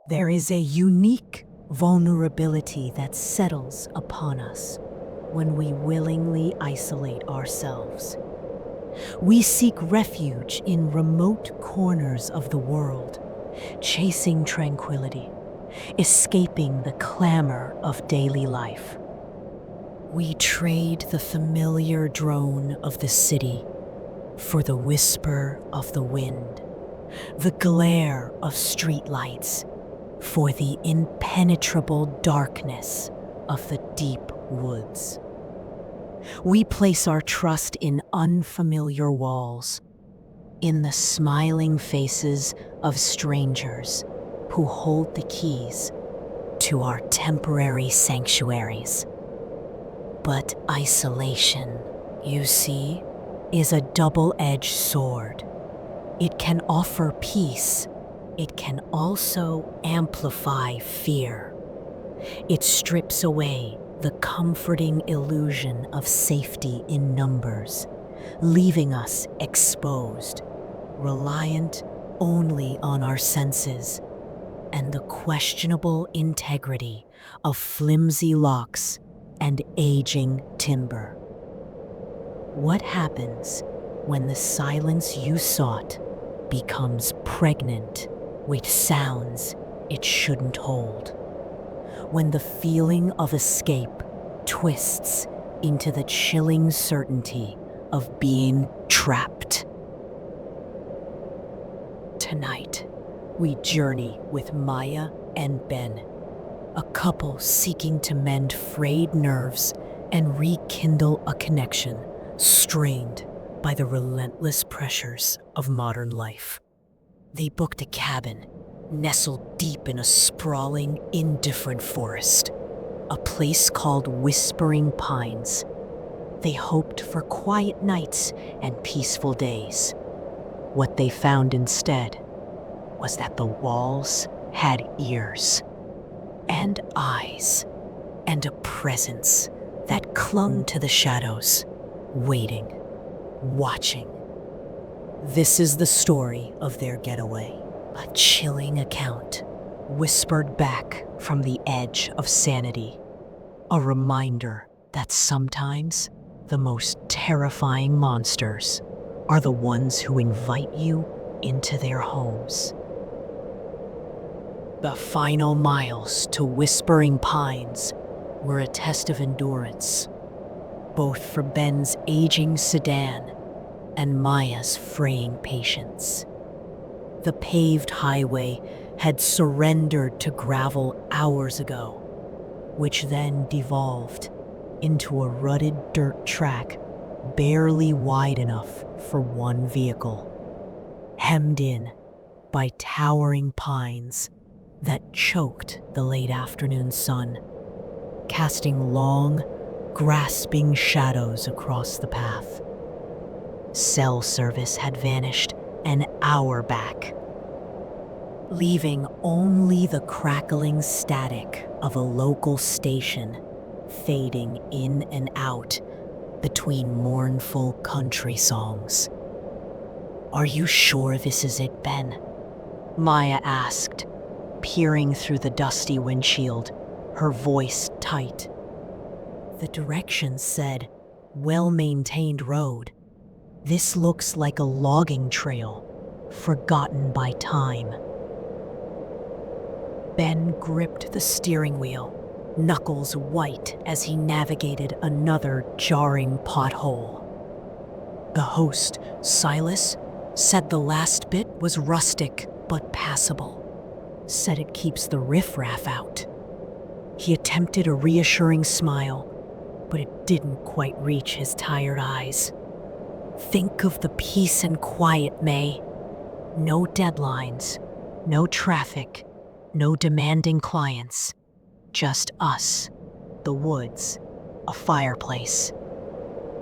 There is a unique vulnerability that settles upon us when we willingly isolate ourselves. We seek refuge in remote corners of the world, chasing tranquility, escaping the clamor of daily life. We trade the familiar drone of the city for the whisper of the wind, the glare of streetlights for the impenetrable darkness of the deep woods. We place our trust in unfamiliar walls, in the smiling faces of strangers who hold the keys to our temporary sanctuaries. But isolation, you see, is a double-edged sword. It can offer peace. It can also amplify fear. It strips away the comforting illusion of safety in numbers, leaving us exposed, reliant only on our senses and the questionable integrity of flimsy locks and aging timber. What happens when the silence you sought becomes pregnant with sounds it shouldn't hold? When the feeling of escape twists into the chilling certainty of being trapped? Tonight, we journey with Maya and Ben, a couple seeking to mend frayed nerves and rekindle a connection strained by the relentless pressures of modern life. They booked a cabin nestled deep in a sprawling, indifferent forest, a place called Whispering Pines. They hoped for quiet nights and peaceful days. What they found instead was that the walls had ears and eyes and a presence that clung to the shadows, waiting, watching. This is the story of their getaway, a chilling account whispered back from the edge of sanity, a reminder that sometimes the most terrifying monsters are the ones who invite you into their homes. The final miles to Whispering Pines were a test of endurance, both for Ben's aging sedan and Maya's fraying patience. The paved highway had surrendered to gravel hours ago, which then devolved into a rutted dirt track barely wide enough for one vehicle, hemmed in by towering pines that choked the late afternoon sun, casting long, grasping shadows across the path. Cell service had vanished an hour back, leaving only the crackling static of a local station fading in and out between mournful country songs. "Are you sure this is it, Ben?" Maya asked, peering through the dusty windshield, her voice tight. The directions said, "Well-maintained road. This looks like a logging trail, forgotten by time." Ben gripped the steering wheel, knuckles white as he navigated another jarring pothole. The host, Silas, said the last bit was rustic but passable. Said it keeps the riffraff out. He attempted a reassuring smile, but it didn't quite reach his tired eyes. "Think of the peace and quiet, May. No deadlines, no traffic, no demanding clients. Just us, the woods, a fireplace."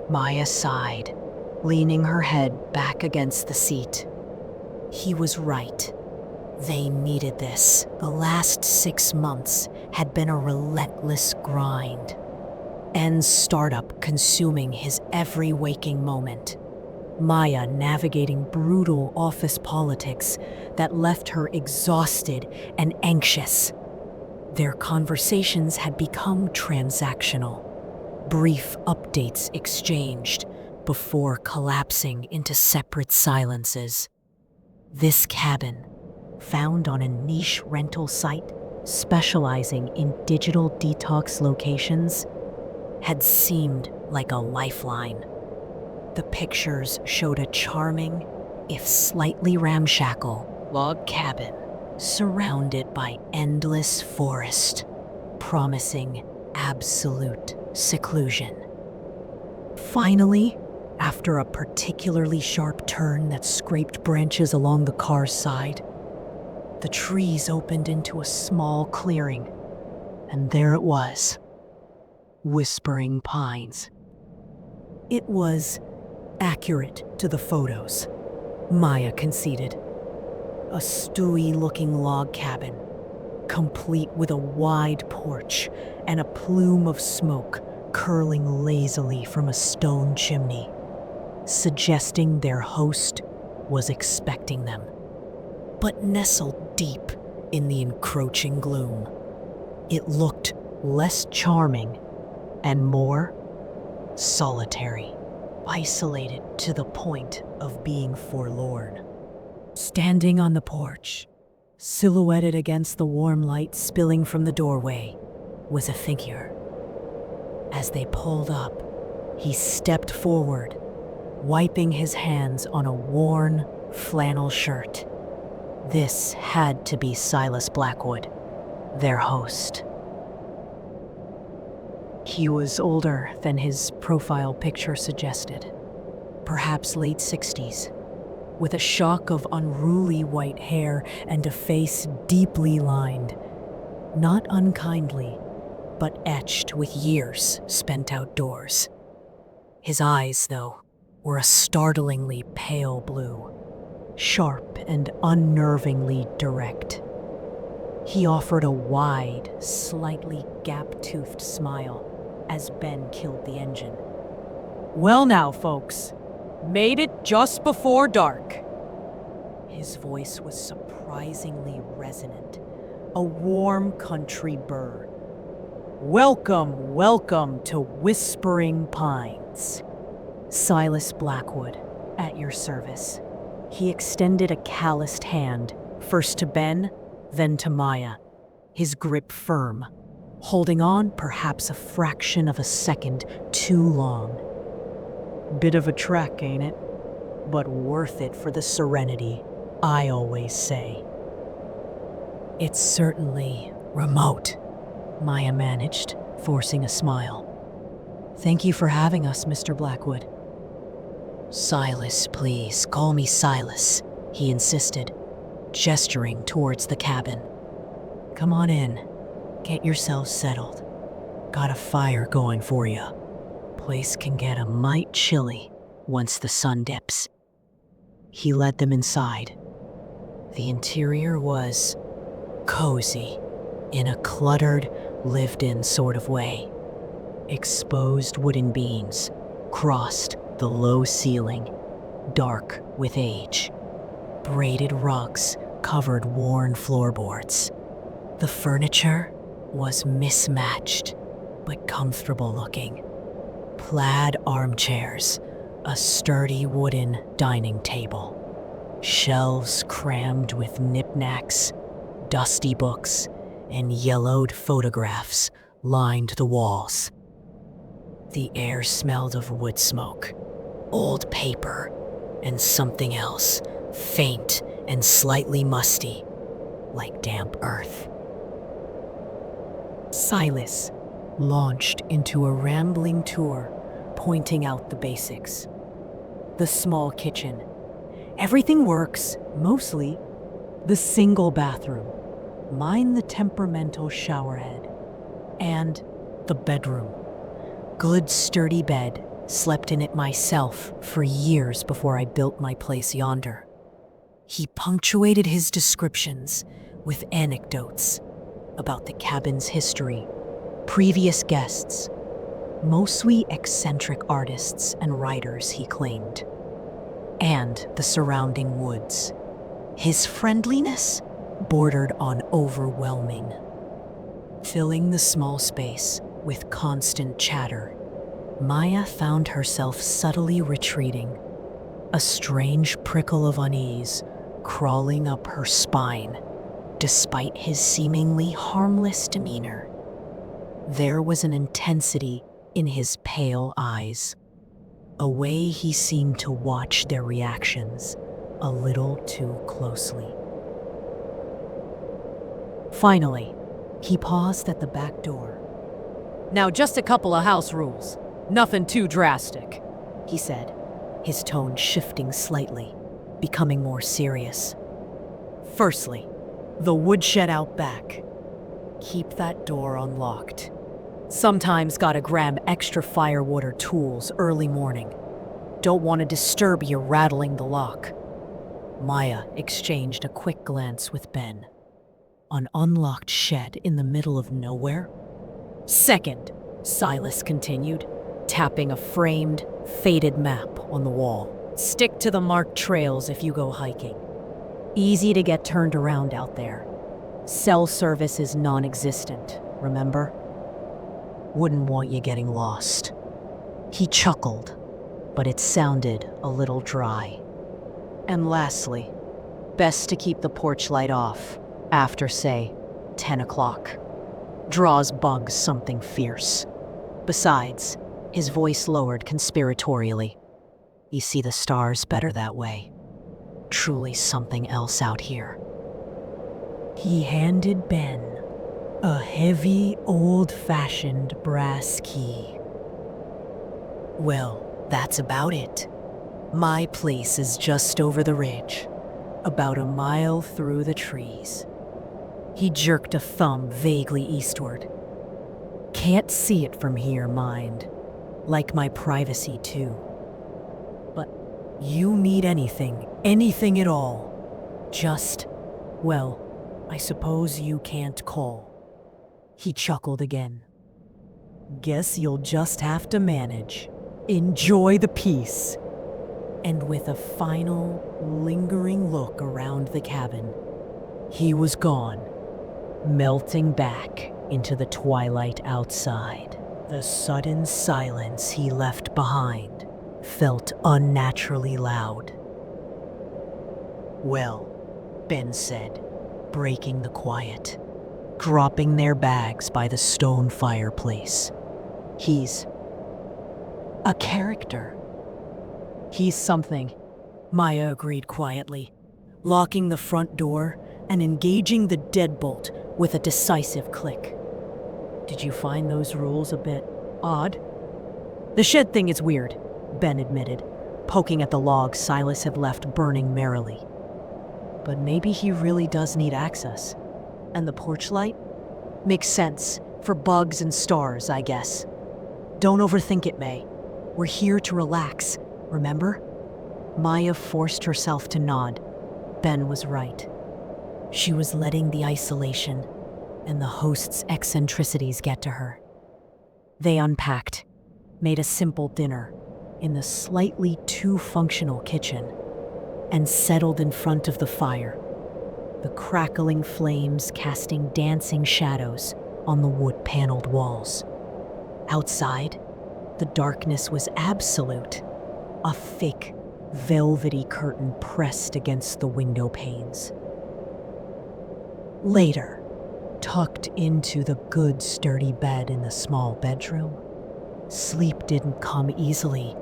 Maya sighed, leaning her head back against the seat. He was right. They needed this. The last 6 months had been a relentless grind. Ben's startup consuming his every waking moment. Maya navigating brutal office politics that left her exhausted and anxious. Their conversations had become transactional, brief updates exchanged before collapsing into separate silences. This cabin, found on a niche rental site specializing in digital detox locations, had seemed like a lifeline. The pictures showed a charming, if slightly ramshackle, log cabin surrounded by endless forest, promising absolute seclusion. Finally, after a particularly sharp turn that scraped branches along the car's side, the trees opened into a small clearing, and there it was, Whispering Pines. It was accurate to the photos, Maya conceded. A stewy-looking log cabin, complete with a wide porch and a plume of smoke curling lazily from a stone chimney, suggesting their host was expecting them. But nestled deep in the encroaching gloom, it looked less charming and more solitary, isolated to the point of being forlorn. Standing on the porch, silhouetted against the warm light spilling from the doorway, was a figure. As they pulled up, he stepped forward, wiping his hands on a worn flannel shirt. This had to be Silas Blackwood, their host. He was older than his profile picture suggested, perhaps late 60s, with a shock of unruly white hair and a face deeply lined, not unkindly, but etched with years spent outdoors. His eyes, though, were a startlingly pale blue, sharp and unnervingly direct. He offered a wide, slightly gap-toothed smile as Ben killed the engine. "Well now, folks, made it just before dark." His voice was surprisingly resonant, a warm country burr. "Welcome, welcome to Whispering Pines." Silas Blackwood, at your service. He extended a calloused hand, first to Ben, then to Maya, his grip firm, holding on perhaps a fraction of a second too long. Bit of a trek, ain't it? But worth it for the serenity, I always say. It's certainly remote, Maya managed, forcing a smile. Thank you for having us, Mr. Blackwood. Silas, please, call me Silas, he insisted, gesturing towards the cabin. Come on in, get yourselves settled. Got a fire going for you. Place can get a mite chilly once the sun dips. He led them inside. The interior was cozy in a cluttered, lived-in sort of way. Exposed wooden beams crossed the low ceiling, dark with age. Braided rugs covered worn floorboards. The furniture was mismatched, but comfortable looking. Plaid armchairs, a sturdy wooden dining table, shelves crammed with knickknacks, dusty books, and yellowed photographs lined the walls. The air smelled of wood smoke, old paper, and something else, faint and slightly musty, like damp earth. Silas launched into a rambling tour, pointing out the basics. The small kitchen. Everything works, mostly. The single bathroom. Mine the temperamental showerhead. And the bedroom. Good sturdy bed, slept in it myself for years before I built my place yonder. He punctuated his descriptions with anecdotes about the cabin's history, previous guests, mostly eccentric artists and writers, he claimed. and the surrounding woods. His friendliness bordered on overwhelming, filling the small space with constant chatter. Maya found herself subtly retreating, a strange prickle of unease crawling up her spine, despite his seemingly harmless demeanor. There was an intensity in his pale eyes, a way he seemed to watch their reactions a little too closely. Finally, he paused at the back door. "Now, just a couple of house rules. Nothing too drastic," he said, his tone shifting slightly, becoming more serious. "Firstly, the woodshed out back. Keep that door unlocked. Sometimes gotta grab extra firewood or tools early morning. Don't want to disturb you rattling the lock." Maya exchanged a quick glance with Ben. An unlocked shed in the middle of nowhere? "Second," Silas continued, tapping a framed, faded map on the wall. "Stick to the marked trails if you go hiking. Easy to get turned around out there. Cell service is non-existent, remember? Wouldn't want you getting lost." He chuckled, but it sounded a little dry. "And lastly, best to keep the porch light off after, say, 10 o'clock. Draws bugs something fierce. Besides," his voice lowered conspiratorially, "you see the stars better that way. Truly something else out here." He handed Ben a heavy, old-fashioned brass key. "Well, that's about it. My place is just over the ridge, about a mile through the trees." He jerked a thumb vaguely eastward. "Can't see it from here, mind. Like my privacy, too. But you need anything at all. Just, well, I suppose you can't call." He chuckled again. "Guess you'll just have to manage. Enjoy the peace." And with a final, lingering look around the cabin, he was gone, melting back into the twilight outside. The sudden silence he left behind felt unnaturally loud. "Well," Ben said, breaking the quiet, dropping their bags by the stone fireplace. "He's a character." "He's something," Maya agreed quietly, locking the front door and engaging the deadbolt with a decisive click. "Did you find those rules a bit odd?" "The shed thing is weird," Ben admitted, poking at the log Silas had left burning merrily. "But maybe he really does need access. And the porch light? Makes sense, for bugs and stars, I guess. Don't overthink it, May. We're here to relax, remember?" Maya forced herself to nod. Ben was right. She was letting the isolation and the host's eccentricities get to her. They unpacked, made a simple dinner in the slightly too functional kitchen, and settled in front of the fire, the crackling flames casting dancing shadows on the wood-paneled walls. Outside, the darkness was absolute, a thick, velvety curtain pressed against the window panes. Later, tucked into the good sturdy bed in the small bedroom, sleep didn't come easily.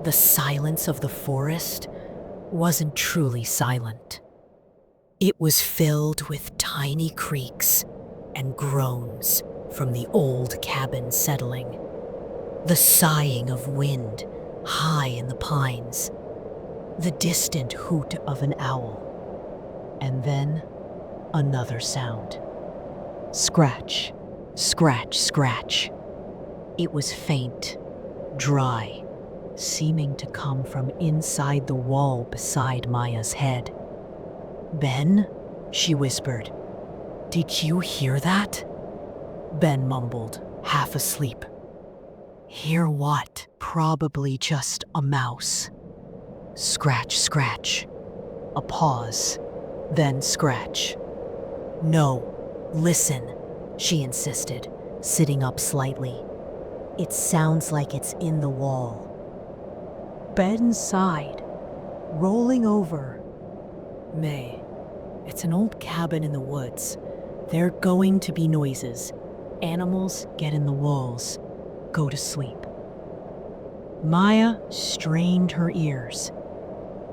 The silence of the forest wasn't truly silent. It was filled with tiny creaks and groans from the old cabin settling, the sighing of wind high in the pines, the distant hoot of an owl, and then another sound. Scratch, scratch, scratch. It was faint, dry, seeming to come from inside the wall beside Maya's head. "Ben?" she whispered. "Did you hear that?" Ben mumbled, half asleep. "Hear what? Probably just a mouse." Scratch, scratch. A pause, then scratch. No, listen, she insisted, sitting up slightly. It sounds like it's in the wall. Ben sighed, rolling over. May, it's an old cabin in the woods. There are going to be noises. Animals get in the walls. Go to sleep. Maya strained her ears.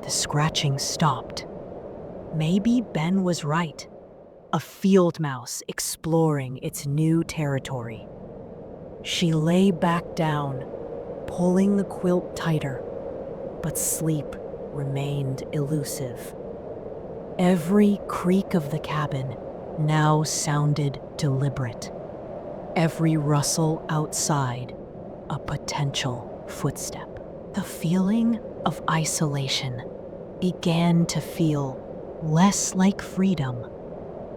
The scratching stopped. Maybe Ben was right. A field mouse exploring its new territory. She lay back down, pulling the quilt tighter, but sleep remained elusive. Every creak of the cabin now sounded deliberate. Every rustle outside, a potential footstep. The feeling of isolation began to feel less like freedom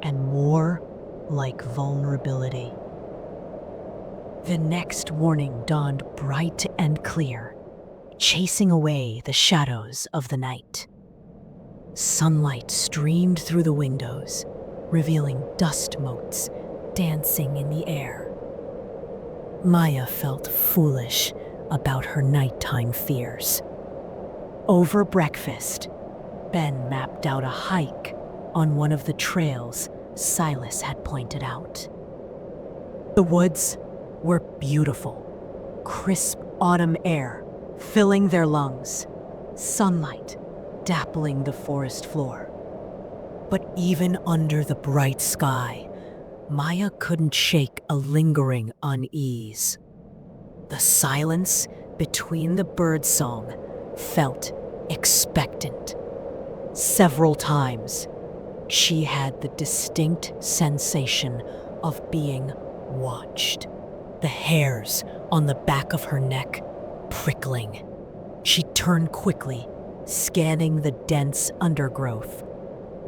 and more like vulnerability. The next morning dawned bright and clear, chasing away the shadows of the night. Sunlight streamed through the windows, revealing dust motes dancing in the air. Maya felt foolish about her nighttime fears. Over breakfast, Ben mapped out a hike on one of the trails Silas had pointed out. The woods were beautiful, crisp autumn air filling their lungs, sunlight dappling the forest floor. But even under the bright sky, Maya couldn't shake a lingering unease. The silence between the birdsong felt expectant. Several times, she had the distinct sensation of being watched, the hairs on the back of her neck prickling. She turned quickly, scanning the dense undergrowth,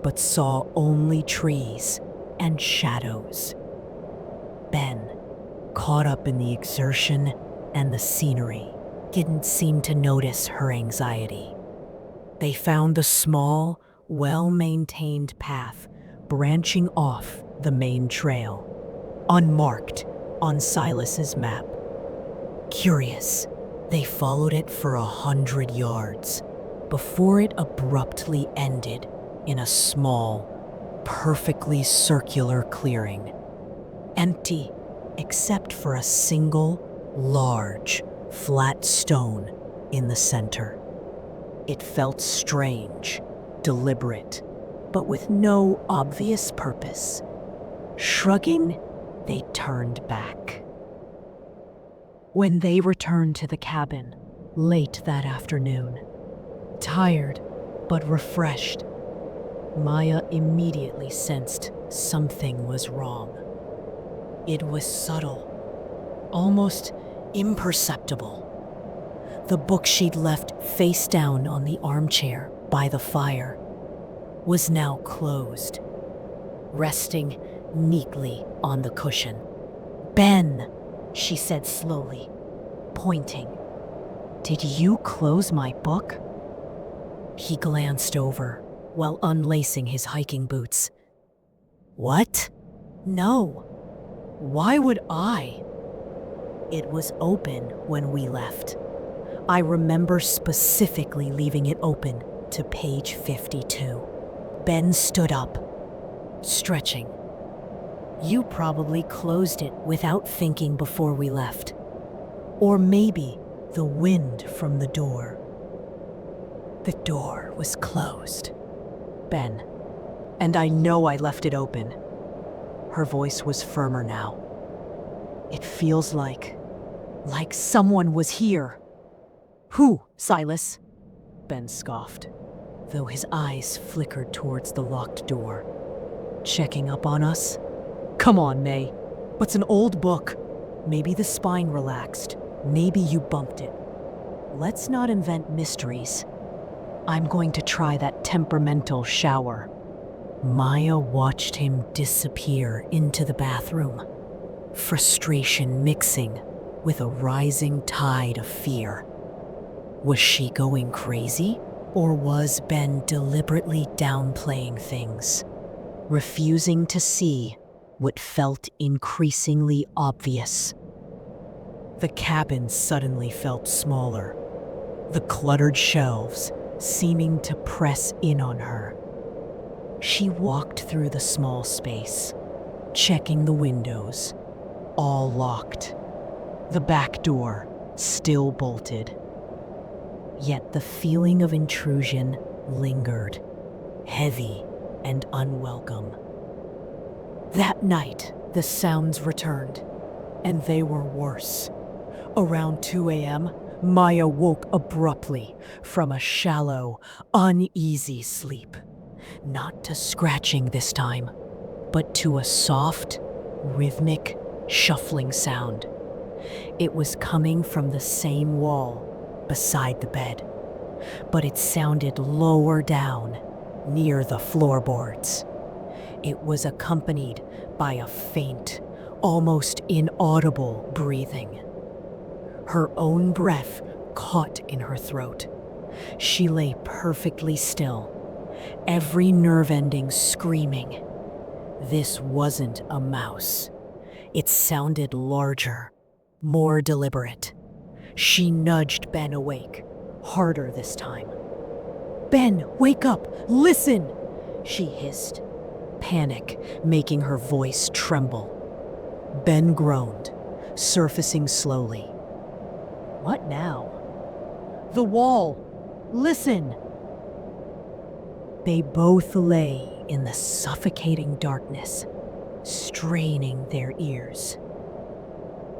but saw only trees and shadows. Ben, caught up in the exertion and the scenery, didn't seem to notice her anxiety. They found the small, well-maintained path branching off the main trail, unmarked on Silas's map. Curious, they followed it for 100 yards before it abruptly ended in a small, perfectly circular clearing, empty except for a single, large, flat stone in the center. It felt strange, deliberate, but with no obvious purpose. Shrugging, they turned back. When they returned to the cabin, late that afternoon, tired but refreshed, Maya immediately sensed something was wrong. It was subtle, almost imperceptible. The book she'd left face down on the armchair by the fire was now closed, resting neatly on the cushion. "Ben," she said slowly, pointing. "Did you close my book?" He glanced over while unlacing his hiking boots. "What? No. Why would I?" "It was open when we left. I remember specifically leaving it open to page 52. Ben stood up, stretching. "You probably closed it without thinking before we left. Or maybe the wind from the door." "The door was closed, Ben, and I know I left it open." Her voice was firmer now. "It feels like someone was here." "Who, Silas?" Ben scoffed, though his eyes flickered towards the locked door. "Checking up on us? Come on, May. It's an old book. Maybe the spine relaxed. Maybe you bumped it. Let's not invent mysteries. I'm going to try that temperamental shower." Maya watched him disappear into the bathroom, frustration mixing with a rising tide of fear. Was she going crazy? Or was Ben deliberately downplaying things, refusing to see what felt increasingly obvious? The cabin suddenly felt smaller, the cluttered shelves seeming to press in on her. She walked through the small space, checking the windows, all locked. The back door still bolted. Yet the feeling of intrusion lingered, heavy and unwelcome. That night, the sounds returned, and they were worse. Around 2 a.m., Maya woke abruptly from a shallow, uneasy sleep. Not to scratching this time, but to a soft, rhythmic, shuffling sound. It was coming from the same wall beside the bed, but it sounded lower down, near the floorboards. It was accompanied by a faint, almost inaudible breathing. Her own breath caught in her throat. She lay perfectly still, every nerve ending screaming. This wasn't a mouse. It sounded larger, more deliberate. She nudged Ben awake, harder this time. "Ben, wake up! Listen!" she hissed, panic making her voice tremble. Ben groaned, surfacing slowly. "What now?" "The wall! Listen!" They both lay in the suffocating darkness, straining their ears.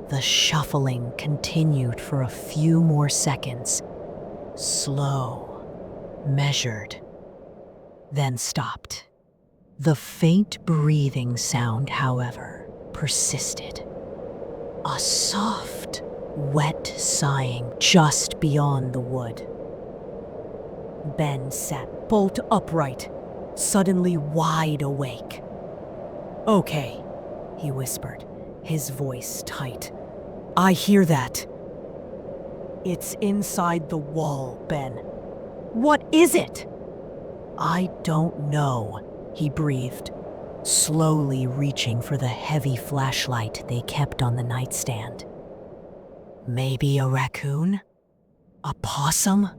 The shuffling continued for a few more seconds, slow, measured, then stopped. The faint breathing sound, however, persisted. A soft, wet sighing just beyond the wood. Ben sat bolt upright, suddenly wide awake. "Okay," he whispered, his voice tight. "I hear that." "It's inside the wall, Ben." "What is it?" "I don't know," he breathed, slowly reaching for the heavy flashlight they kept on the nightstand. "Maybe a raccoon? A possum?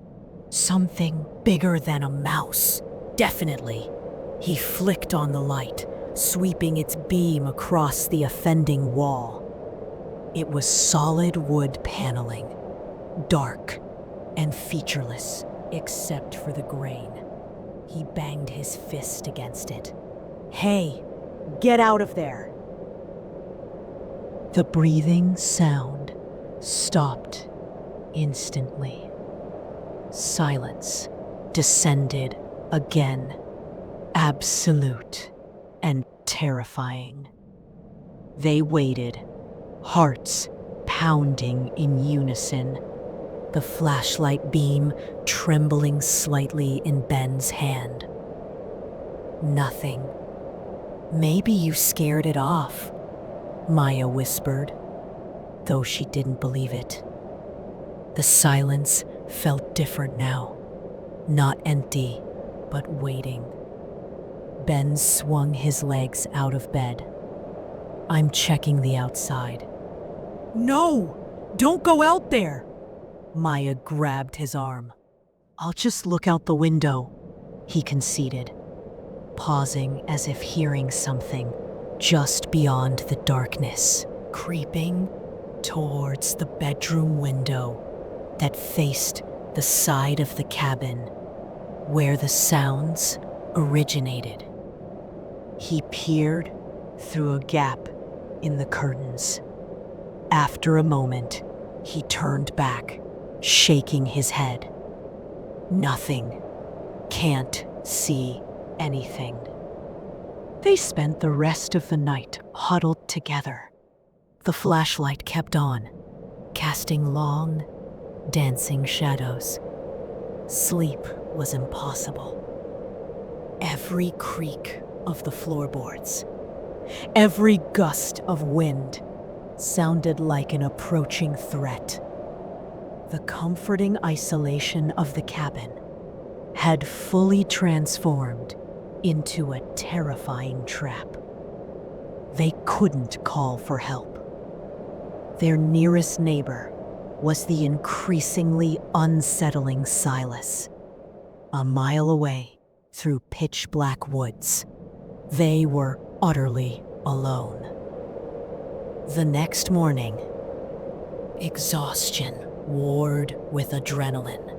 Something bigger than a mouse. Definitely." He flicked on the light, sweeping its beam across the offending wall. It was solid wood paneling, dark and featureless except for the grain. He banged his fist against it. "Hey, get out of there!" The breathing sound stopped instantly. Silence descended again, absolute and terrifying. They waited, hearts pounding in unison, the flashlight beam trembling slightly in Ben's hand. Nothing. "Maybe you scared it off," Maya whispered, though she didn't believe it. The silence felt different now, not empty, but waiting. Ben swung his legs out of bed. "I'm checking the outside." "No! Don't go out there!" Maya grabbed his arm. "I'll just look out the window," he conceded, pausing as if hearing something just beyond the darkness, creeping towards the bedroom window that faced the side of the cabin where the sounds originated. He peered through a gap in the curtains. After a moment, he turned back, shaking his head. "Nothing. Can't see anything." They spent the rest of the night huddled together. The flashlight kept on, casting long, dancing shadows. Sleep was impossible. Every creak of the floorboards, every gust of wind sounded like an approaching threat. The comforting isolation of the cabin had fully transformed into a terrifying trap. They couldn't call for help. Their nearest neighbor was the increasingly unsettling Silas. A mile away, through pitch-black woods, they were utterly alone. The next morning, exhaustion warred with adrenaline.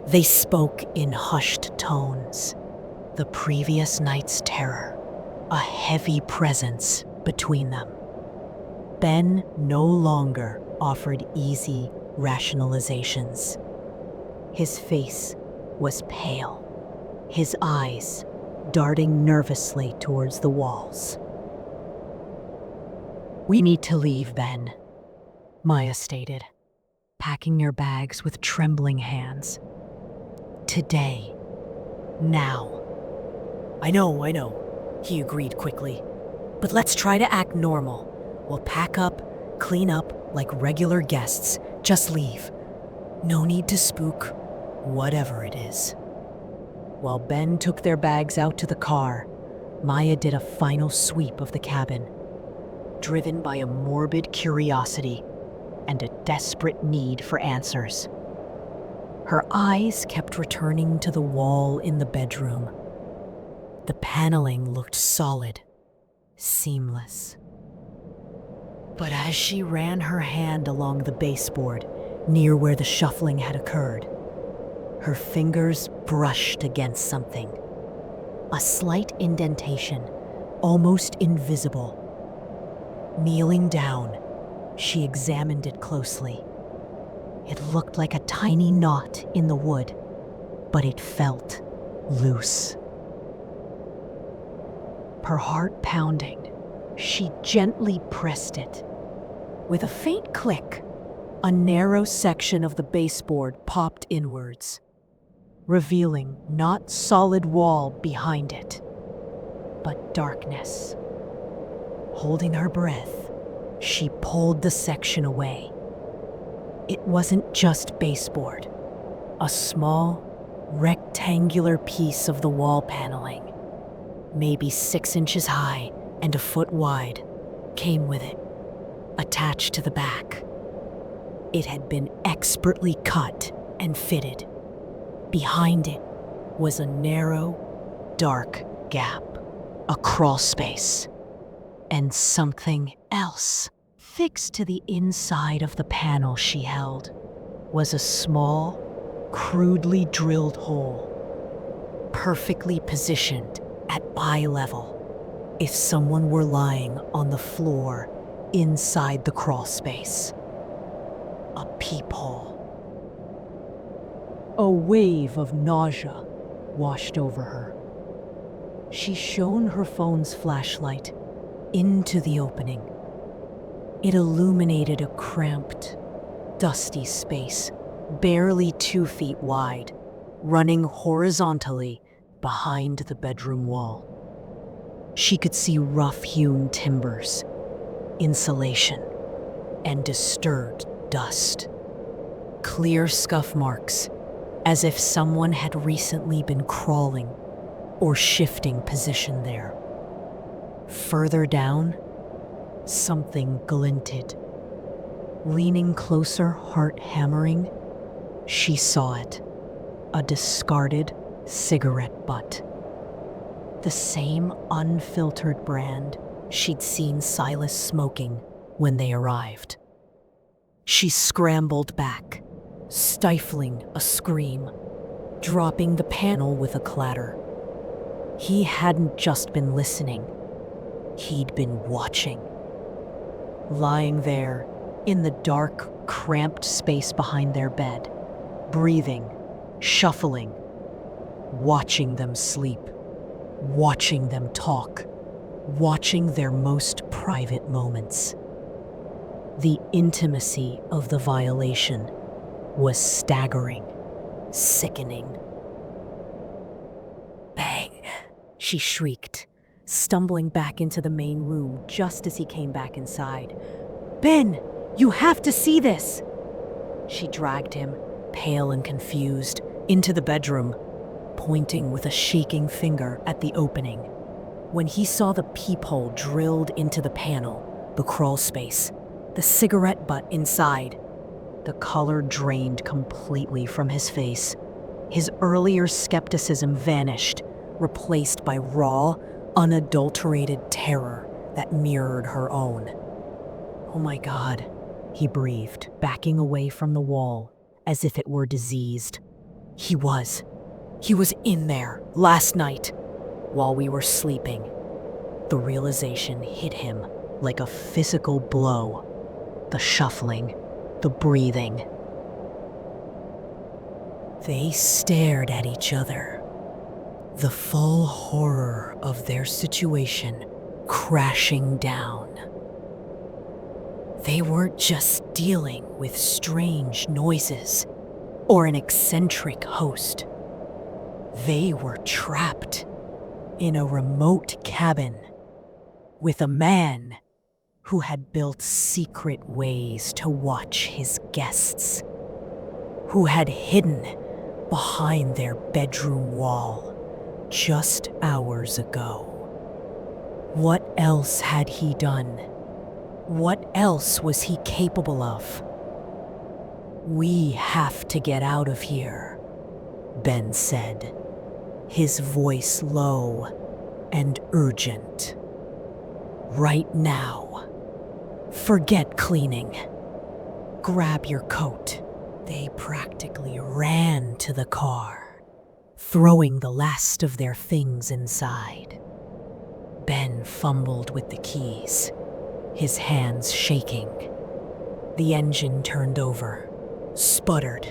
They spoke in hushed tones. The previous night's terror, a heavy presence between them. Ben no longer offered easy rationalizations. His face was pale, his eyes darting nervously towards the walls. "We need to leave, Ben," Maya stated, packing their bags with trembling hands. "Today. Now." I know, he agreed quickly. "But let's try to act normal. We'll pack up, clean up like regular guests. Just leave. No need to spook, whatever it is." While Ben took their bags out to the car, Maya did a final sweep of the cabin, driven by a morbid curiosity and a desperate need for answers. Her eyes kept returning to the wall in the bedroom. The paneling looked solid, seamless. But as she ran her hand along the baseboard near where the shuffling had occurred, her fingers brushed against something. A slight indentation, almost invisible. Kneeling down, she examined it closely. It looked like a tiny knot in the wood, but it felt loose. Her heart pounding, she gently pressed it. With a faint click, a narrow section of the baseboard popped inwards, revealing not solid wall behind it, but darkness. Holding her breath, she pulled the section away. It wasn't just baseboard. A small, rectangular piece of the wall paneling, maybe 6 inches high and a foot wide, came with it, attached to the back. It had been expertly cut and fitted. Behind it was a narrow, dark gap, a crawl space, and something else. Fixed to the inside of the panel she held was a small, crudely drilled hole, perfectly positioned at eye level if someone were lying on the floor inside the crawl space. A peephole. A wave of nausea washed over her. She shone her phone's flashlight into the opening. It illuminated a cramped, dusty space, barely 2 feet wide, running horizontally behind the bedroom wall. She could see rough-hewn timbers, insulation, and disturbed dust. Clear scuff marks, as if someone had recently been crawling or shifting position there. Further down, something glinted. Leaning closer, heart hammering, she saw it. A discarded cigarette butt. The same unfiltered brand she'd seen Silas smoking when they arrived. She scrambled back, stifling a scream, dropping the panel with a clatter. He hadn't just been listening, he'd been watching. Lying there, in the dark, cramped space behind their bed, breathing, shuffling, watching them sleep, watching them talk, watching their most private moments. The intimacy of the violation was staggering, sickening. Bang, she shrieked, stumbling back into the main room just as he came back inside. "Ben, you have to see this!" She dragged him, pale and confused, into the bedroom, pointing with a shaking finger at the opening. When he saw the peephole drilled into the panel, the crawl space, the cigarette butt inside, the color drained completely from his face. His earlier skepticism vanished, replaced by raw, unadulterated terror that mirrored her own. "Oh my God," he breathed, backing away from the wall as if it were diseased. He was in there last night while we were sleeping. The realization hit him like a physical blow. The shuffling, the breathing. They stared at each other, the full horror of their situation crashing down. They weren't just dealing with strange noises or an eccentric host. They were trapped in a remote cabin with a man who had built secret ways to watch his guests, who had hidden behind their bedroom wall just hours ago. What else had he done? What else was he capable of? "We have to get out of here," Ben said, his voice low and urgent. "Right now. Forget cleaning. Grab your coat." They practically ran to the car, throwing the last of their things inside. Ben fumbled with the keys, his hands shaking. The engine turned over, sputtered,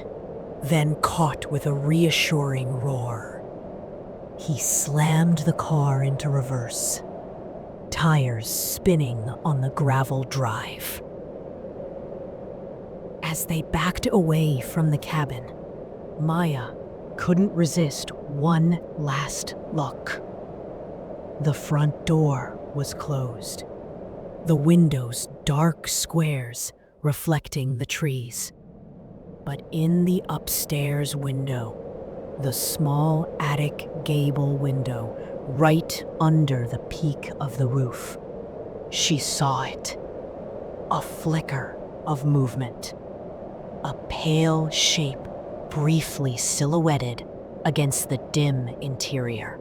then caught with a reassuring roar. He slammed the car into reverse, tires spinning on the gravel drive. As they backed away from the cabin, Maya couldn't resist one last look. The front door was closed, the windows dark squares reflecting the trees. But in the upstairs window, the small attic gable window right under the peak of the roof, she saw it. A flicker of movement. A pale shape briefly silhouetted against the dim interior.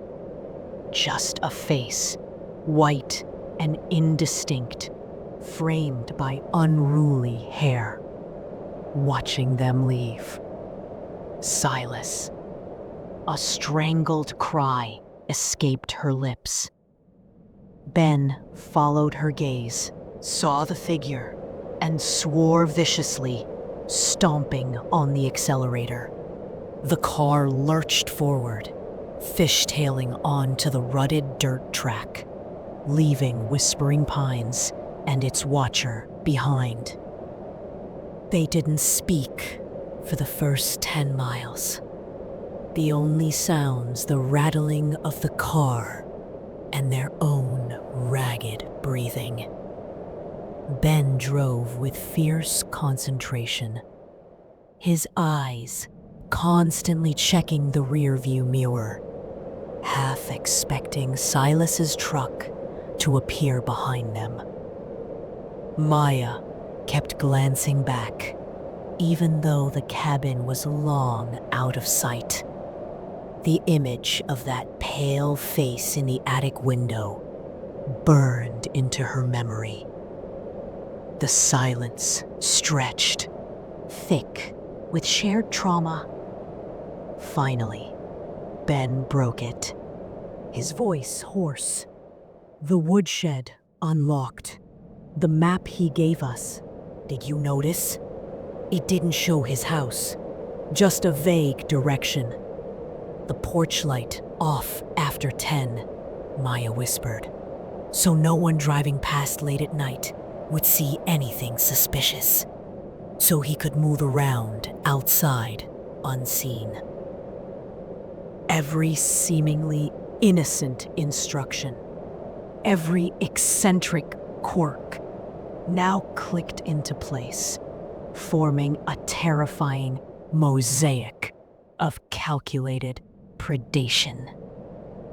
Just a face, white and indistinct, framed by unruly hair, watching them leave. Silas. A strangled cry escaped her lips. Ben followed her gaze, saw the figure, and swore viciously, stomping on the accelerator. The car lurched forward, fishtailing onto the rutted dirt track, leaving Whispering Pines and its watcher behind. They didn't speak for the first 10 miles. The only sounds the rattling of the car and their own ragged breathing. Ben drove with fierce concentration, his eyes constantly checking the rearview mirror, half expecting Silas's truck to appear behind them. Maya kept glancing back, even though the cabin was long out of sight. The image of that pale face in the attic window burned into her memory. The silence stretched, thick with shared trauma. Finally, Ben broke it, his voice hoarse. "The woodshed unlocked. The map he gave us. Did you notice? It didn't show his house, just a vague direction. The porch light off after 10, Maya whispered, so no one driving past late at night would see anything suspicious, so he could move around outside unseen. Every seemingly innocent instruction, every eccentric quirk now clicked into place, forming a terrifying mosaic of calculated, predation.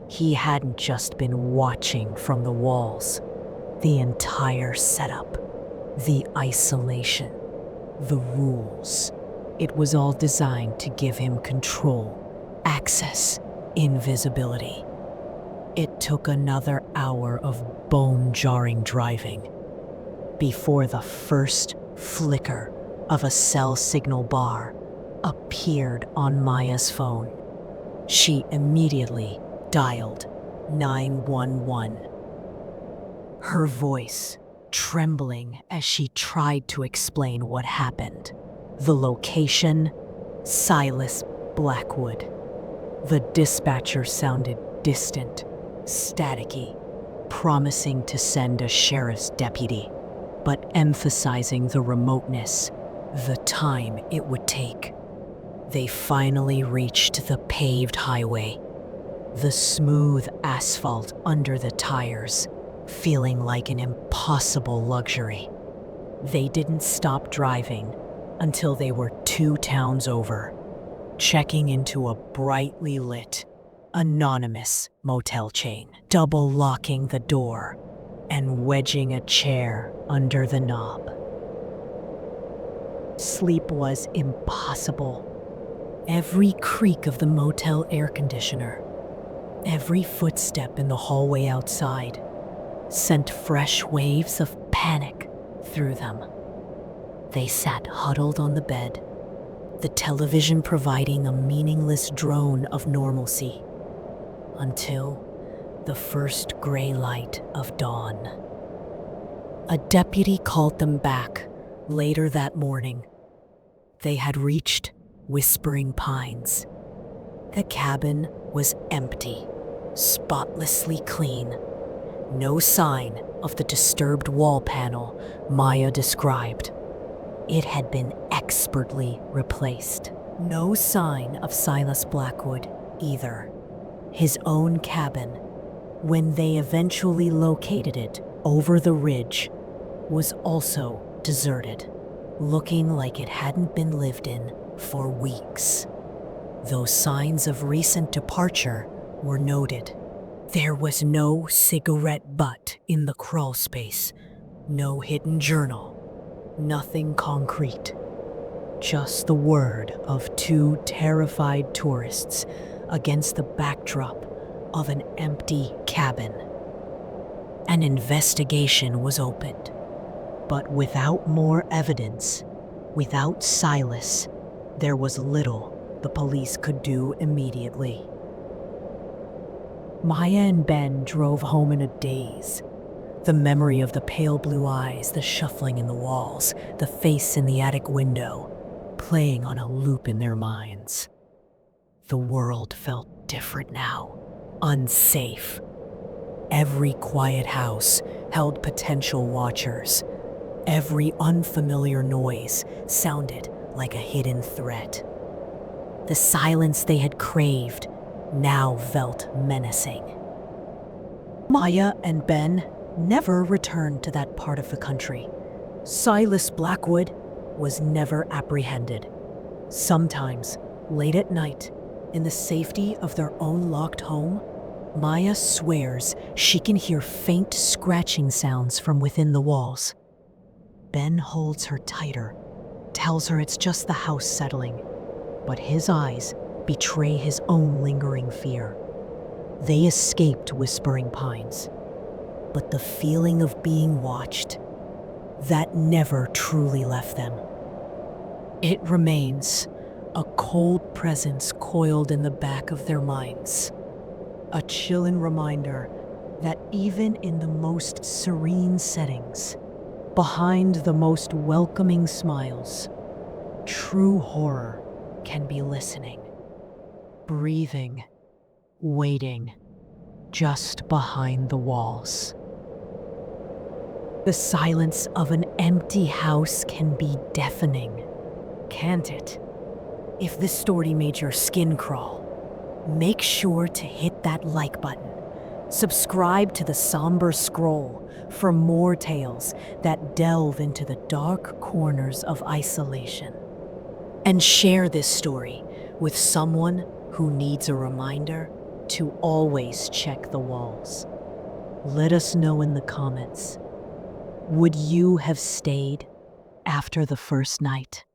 He hadn't just been watching from the walls. The entire setup, the isolation, the rules. It was all designed to give him control, access, invisibility. It took another hour of bone-jarring driving before the first flicker of a cell signal bar appeared on Maya's phone. She immediately dialed 911. Her voice trembling as she tried to explain what happened. The location, Silas Blackwood. The dispatcher sounded distant, staticky, promising to send a sheriff's deputy, but emphasizing the remoteness, the time it would take. They finally reached the paved highway, the smooth asphalt under the tires, feeling like an impossible luxury. They didn't stop driving until they were 2 towns over, checking into a brightly lit, anonymous motel chain, double locking the door and wedging a chair under the knob. Sleep was impossible. Every creak of the motel air conditioner, every footstep in the hallway outside, sent fresh waves of panic through them. They sat huddled on the bed, the television providing a meaningless drone of normalcy, until the first gray light of dawn. A deputy called them back later that morning. They had reached Whispering Pines. The cabin was empty, spotlessly clean. No sign of the disturbed wall panel Maya described. It had been expertly replaced. No sign of Silas Blackwood either. His own cabin, when they eventually located it over the ridge, was also deserted, looking like it hadn't been lived in for weeks. Though signs of recent departure were noted. There was no cigarette butt in the crawl space, no hidden journal, nothing concrete. Just the word of 2 terrified tourists against the backdrop of an empty cabin. An investigation was opened, but without more evidence, without Silas, there was little the police could do immediately. Maya and Ben drove home in a daze. The memory of the pale blue eyes, the shuffling in the walls, the face in the attic window, playing on a loop in their minds. The world felt different now, unsafe. Every quiet house held potential watchers. Every unfamiliar noise sounded like a hidden threat. The silence they had craved now felt menacing. Maya and Ben never returned to that part of the country. Silas Blackwood was never apprehended. Sometimes, late at night, in the safety of their own locked home, Maya swears she can hear faint scratching sounds from within the walls. Ben holds her tighter, tells her it's just the house settling, but his eyes betray his own lingering fear. They escaped Whispering Pines, but the feeling of being watched, that never truly left them. It remains, a cold presence coiled in the back of their minds. A chilling reminder that even in the most serene settings, behind the most welcoming smiles, true horror can be listening, breathing, waiting, just behind the walls. The silence of an empty house can be deafening, can't it? If this story made your skin crawl, make sure to hit that like button. Subscribe to the Somber Scroll for more tales that delve into the dark corners of isolation. And share this story with someone who needs a reminder to always check the walls? Let us know in the comments. Would you have stayed after the first night?